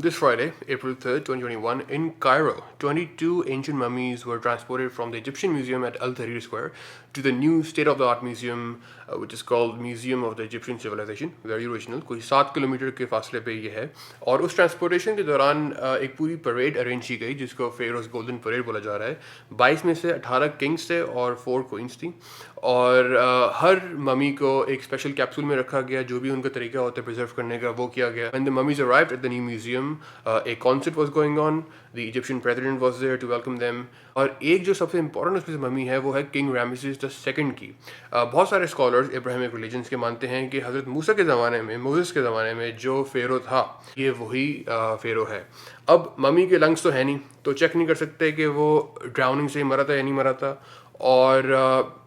This Friday, April 3rd, 2021, in Cairo, 22 ancient mummies were transported from the Egyptian Museum at Al Tahrir Square to the new state-of-the-art museum, which is called Museum of the Egyptian Civilization, very original. कोई 7 kilometre के फासले पे ये है. और उस transportation के दौरान एक पूरी परेड अरेंज की गई जिसको फेरोज गोल्डन परेड बोला जा रहा है. 22 में से 18 किंग्स थे और 4 क्वींस थी. और हर ममी को एक स्पेशल कैप्सूल में रखा गया. जो भी उनका तरीका होता है प्रिजर्व करने का वो किया गया. When the mummies arrived at the new museum, a concert was going on. The Egyptian president was there to welcome them. और एक जो सबसे इंपॉर्टेंट उसमें से ममी है वो है किंग रामेसेस द सेकंड की. बहुत सारे स्कॉलर्स इब्राहिमिक रिलीजन्स के मानते हैं कि हज़रत मूसा के ज़माने में, मोसेस के ज़माने में जो फेरो था ये वही फेरो है. अब ममी के लंग्स तो है नहीं, तो चेक नहीं कर सकते कि वो ड्राउनिंग से मरा था या नहीं मरा था. और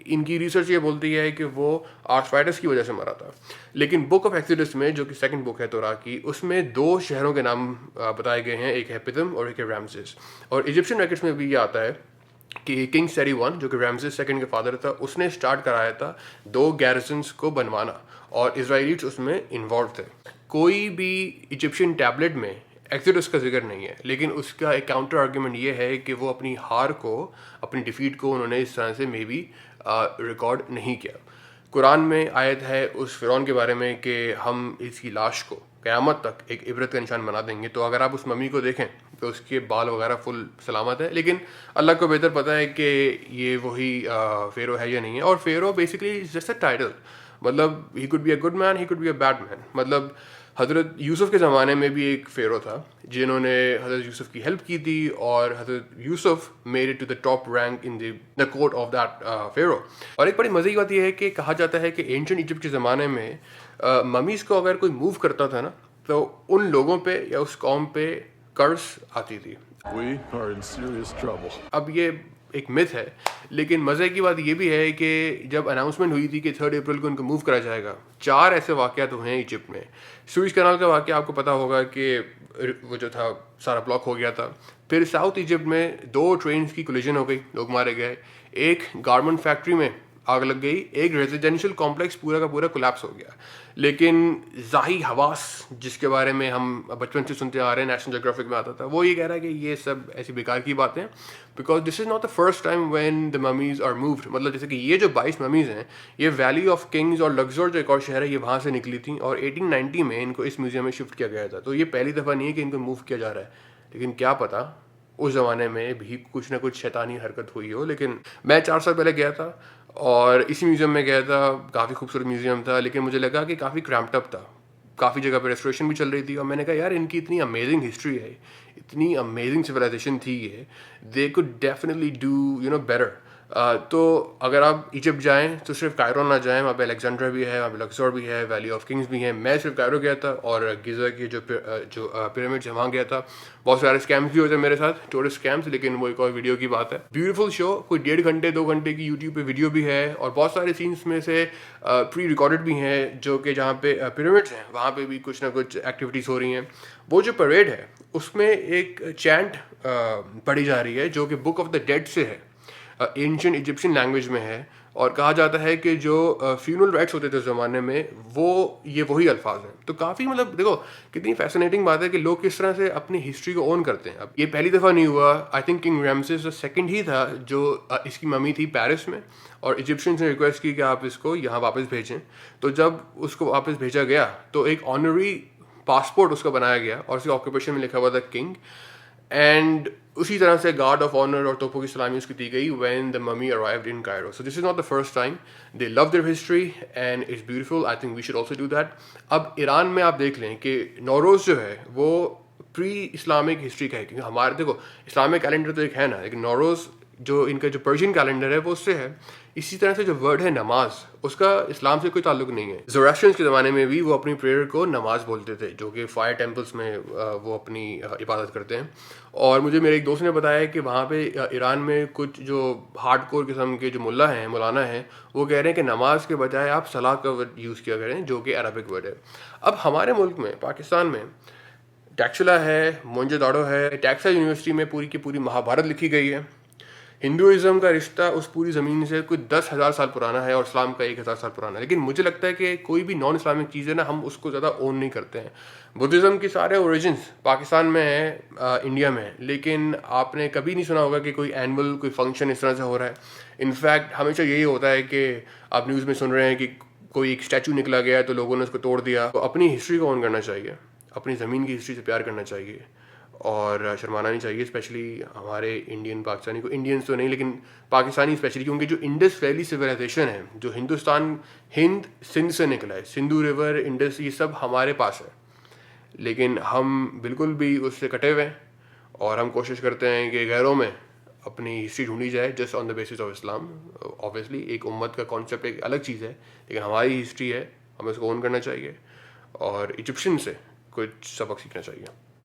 इनकी रिसर्च ये बोलती है कि वो आर्थराइटिस की वजह से मरा था. लेकिन बुक ऑफ एक्सोडस में, जो कि सेकंड बुक है तोरा की, उसमें 2 शहरों के नाम बताए गए हैं. एक है पिदम और एक है रामसेस. और इजिप्शियन रेकॉर्ड्स में भी ये आता है कि किंग सेरी वन, जो कि रामसेस सेकंड के फादर था, उसने स्टार्ट कराया था 2 गैरिसन्स को बनवाना. और इजराइलीट्स उसमें इन्वॉल्व थे. कोई भी इजिप्शियन टैबलेट में एक्सोडस का जिक्र नहीं है, लेकिन उसका एक काउंटर आर्ग्यूमेंट ये है कि वो अपनी हार को, अपनी डिफीट को उन्होंने इस तरह से मे बी रिकॉर्ड नहीं किया. कुरान में आयत है उस फ़िरौन के बारे में कि हम इसकी लाश को क़यामत तक एक इबरत का निशान बना देंगे. तो अगर आप उस मम्मी को देखें तो उसके बाल वगैरह फुल सलामत है. लेकिन अल्लाह को बेहतर पता है कि ये वही फ़ेरो है या नहीं है. और pharaoh basically just a title. मतलब he could be a good man, he could be a bad man. मतलब हज़रत यूसुफ़ के ज़माने में भी एक फ़ेरो था जिन्होंने हज़रत यूसुफ़ की हेल्प की थी. और हज़रत Yusuf made it to the top rank in the court of that pharaoh. और एक बड़ी मज़े की बात यह है कि कहा जाता है कि एंशिएंट इजिप्ट के ज़माने में ममीज़ को अगर कोई मूव करता था ना, तो उन लोगों पे या उस कौम पे कर्स आती थी. We are in serious trouble. अब ये एक मिथ है, लेकिन मज़े की बात ये भी है कि जब अनाउंसमेंट हुई थी कि 3 अप्रैल को उनको मूव करा जाएगा, 4 ऐसे वाक़यात हुए हैं इजिप्ट में. सुएज़ कैनाल का वाक़या आपको पता होगा कि वो जो था सारा ब्लॉक हो गया था. फिर साउथ इजिप्ट में 2 ट्रेन्स की कोलिजन हो गई, लोग मारे गए. एक गारमेंट फैक्ट्री में आग लग गई. एक रेजिडेंशियल कॉम्प्लेक्स पूरा का पूरा कोलैप्स हो गया. लेकिन ज़ाही हवास, जिसके बारे में हम बचपन से सुनते आ रहे हैं, नेशनल ज्योग्राफिक में आता था, वो ये कह रहा है कि ये सब ऐसी बेकार की बातें हैं. Because this is not the first time when the mummies are moved. मतलब जैसे कि ये जो 22 ममीज़ हैं, ये वैली ऑफ किंग्स और लग्जोर जो एक और शहर है, ये वहाँ से निकली थी. और 1890 में इनको इस म्यूज़ियम में शिफ्ट किया गया था. तो ये पहली दफ़ा नहीं है कि इनको मूव किया जा रहा है. लेकिन क्या पता उस ज़माने में भी कुछ ना कुछ शैतानी हरकत हुई हो. लेकिन मैं 4 साल पहले गया था और इसी म्यूज़ियम में गया था. काफ़ी खूबसूरत म्यूज़ियम था, लेकिन मुझे लगा कि काफ़ी क्रैम्प्ड अप था. काफ़ी जगह पे रेस्टोरेशन भी चल रही थी. और मैंने कहा यार, इनकी इतनी अमेजिंग हिस्ट्री है, इतनी अमेजिंग सिविलाइजेशन थी ये, they could definitely do better. तो अगर आप इजिप्ट जाएं तो सिर्फ कायरो ना जाएं. वहाँ पे अलेक्जेंड्रा भी है, वहाँ पे लक्सोर भी है, वैली ऑफ किंग्स भी है. मैं सिर्फ कायरो गया था और गिज़ा की जो पिरामिड्स है वहाँ गया था. बहुत सारे स्कैम्स भी होते हैं मेरे साथ, टूरिस्ट स्कैम्स, लेकिन वो एक और वीडियो की बात है. ब्यूटीफुल शो, कोई 1.5 घंटे 2 घंटे की यूट्यूब पे वीडियो भी है. और बहुत सारे सीन्स में से प्री रिकॉर्डेड भी हैं, जो कि जहाँ पे पिरामिड्स हैं वहाँ पे भी कुछ ना कुछ एक्टिविटीज़ हो रही हैं. वो जो परेड है उसमें एक चैंट पढ़ी जा रही है जो कि बुक ऑफ द डेड से है, एंशिएंट इजिप्शियन लैंग्वेज में है. और कहा जाता है कि जो फ्यूनरल राइट्स होते थे उस ज़माने में, वो ये वही अल्फाज हैं. तो काफ़ी मतलब देखो कितनी फैसिनेटिंग बात है कि लोग किस तरह से अपनी हिस्ट्री को ओन करते हैं. अब ये पहली दफ़ा नहीं हुआ. I think king Ramesses the second ही था जो इसकी मम्मी थी पेरिस में. और इजिप्शियंस ने रिक्वेस्ट की कि आप इसको यहाँ वापस भेजें. तो जब उसको वापस भेजा गया तो एक ऑनरी पासपोर्ट उसका बनाया गया और उसके ऑक्यूपेशन में लिखा हुआ था किंग. एंड उसी तरह से गार्ड ऑफ ऑनर और तोपों की सलामी उसकी दी गई when the mummy arrived in Cairo. So this is not the first time. They love their history and it's beautiful. I think we should also do that. अब ईरान में आप देख लें कि नौरोज़ जो है वो प्री इस्लामिक हिस्ट्री का है. क्योंकि हमारे देखो इस्लामिक कैलेंडर तो एक है ना, लेकिन नौरोज़ जो इनका जो पर्शियन कैलेंडर है वो उससे है. इसी तरह से जो वर्ड है नमाज, उसका इस्लाम से कोई ताल्लुक नहीं है. ज़ोरास्ट्रियंस के ज़माने में भी वो अपनी प्रेयर को नमाज बोलते थे, जो कि फायर टेम्पल्स में वो अपनी इबादत करते हैं. और मुझे मेरे एक दोस्त ने बताया कि वहाँ पे ईरान में कुछ जो हार्डकोर किस्म के जो मुल्ला हैं, मौलाना हैं, वो कह रहे हैं कि नमाज के बजाय आप सलाह का वर्ड यूज़ किया करें, जो कि अरबिक वर्ड है. अब हमारे मुल्क में, पाकिस्तान में, टैक्सला है, मोहनजोदाड़ो है. टैक्सला यूनिवर्सिटी में पूरी की पूरी महाभारत लिखी गई है. ہندوازم کا رشتہ اس پوری زمین سے کوئی 10,000 سال پرانا ہے اور اسلام کا 1,000 سال پرانا ہے. لیکن مجھے لگتا ہے کہ کوئی بھی نان اسلامک چیز ہے نا, ہم اس کو زیادہ اون نہیں کرتے ہیں. بدھزم کے سارے اوریجنس پاکستان میں ہیں, انڈیا میں ہیں, لیکن آپ نے کبھی نہیں سنا ہوگا کہ کوئی اینول کوئی فنکشن اس طرح سے ہو رہا ہے. انفیکٹ ہمیشہ یہی ہوتا ہے کہ آپ نیوز میں سن رہے ہیں کہ کوئی ایک اسٹیچو نکلا گیا تو لوگوں نے اس کو توڑ دیا. تو اپنی ہسٹری کو اون کرنا چاہیے, اپنی زمین کی ہسٹری سے پیار کرنا چاہیے اور شرمانا نہیں چاہیے. اسپیشلی ہمارے انڈین پاکستانی کو, انڈینس تو نہیں لیکن پاکستانی اسپیشلی, کیونکہ جو انڈس ویلی سویلائزیشن ہے, جو ہندوستان ہند سندھ سے نکلا ہے, سندھو ریور, انڈس, یہ سب ہمارے پاس ہے. لیکن ہم بالکل بھی اس سے کٹے ہوئے ہیں اور ہم کوشش کرتے ہیں کہ غیروں میں اپنی ہسٹری ڈھونڈی جائے just on the basis of Islam. Obviously ایک امت کا کانسیپٹ ایک الگ چیز ہے, لیکن ہماری ہسٹری ہے, ہمیں اس کو اون کرنا چاہیے اور ایجپشین سے کچھ سبق سیکھنا چاہیے.